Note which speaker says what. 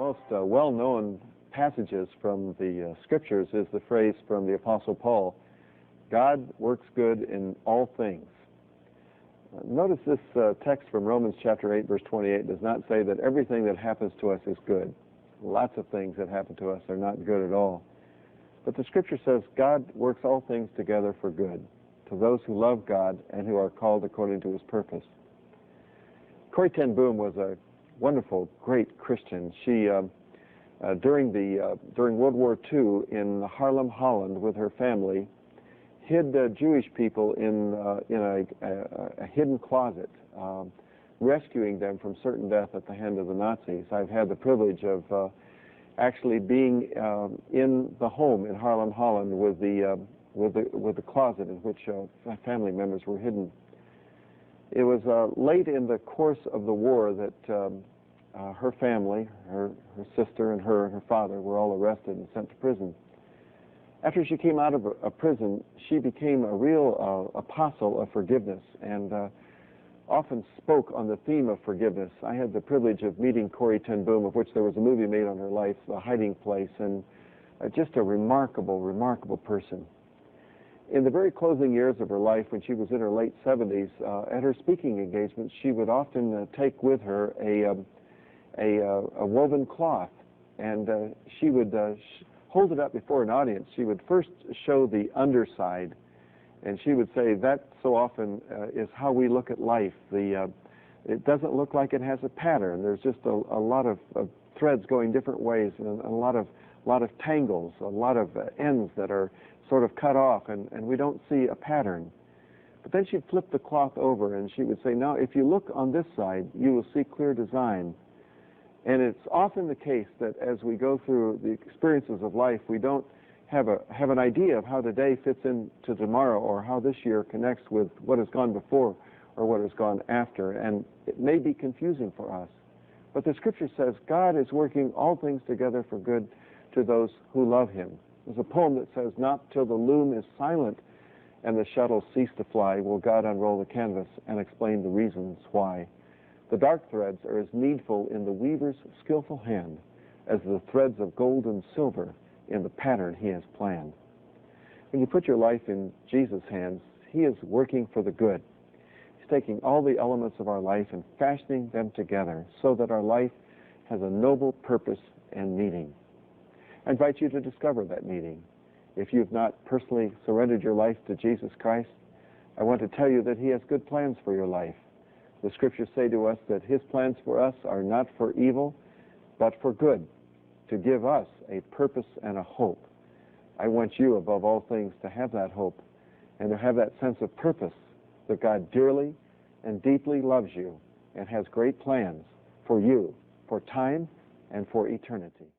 Speaker 1: most well-known passages from the Scriptures is the phrase from the Apostle Paul, God works good in all things. Notice this text from Romans chapter 8, verse 28 does not say that everything that happens to us is good. Lots of things that happen to us are not good at all. But the Scripture says God works all things together for good to those who love God and who are called according to His purpose. Corrie was a wonderful, great Christian. She, during World War II in Haarlem, Holland, with her family, hid Jewish people in a hidden closet, rescuing them from certain death at the hand of the Nazis. I've had the privilege of actually being in the home in Haarlem, Holland, with the closet in which family members were hidden. It was late in the course of the war that her family, her sister and her father, were all arrested and sent to prison. After she came out of a prison, she became a real apostle of forgiveness and often spoke on the theme of forgiveness. I had the privilege of meeting Corrie, of which there was a movie made on her life, The Hiding Place, and just a remarkable, remarkable person. In the very closing years of her life, when she was in her late 70s, at her speaking engagements, she would often take with her a woven cloth, and she would hold it up before an audience. She would first show the underside, and she would say that so often is how we look at life. It doesn't look like it has a pattern. There's just a lot of threads going different ways, and a lot of tangles, a lot of ends that are sort of cut off, and we don't see a pattern. But then she'd flip the cloth over and she would say, now if you look on this side, you will see clear design. And it's often the case that as we go through the experiences of life, we don't have an idea of how today fits into tomorrow, or how this year connects with what has gone before or what has gone after. And it may be confusing for us. But the Scripture says God is working all things together for good to those who love Him. There's a poem that says, not till the loom is silent and the shuttle cease to fly will God unroll the canvas and explain the reasons why. The dark threads are as needful in the weaver's skillful hand as the threads of gold and silver in the pattern He has planned. When you put your life in Jesus' hands, He is working for the good. He's taking all the elements of our life and fashioning them together so that our life has a noble purpose and meaning. I invite you to discover that meaning. If you've not personally surrendered your life to Jesus Christ, I want to tell you that He has good plans for your life. The Scriptures say to us that His plans for us are not for evil, but for good, to give us a purpose and a hope. I want you, above all things, to have that hope and to have that sense of purpose that God dearly and deeply loves you and has great plans for you, for time and for eternity.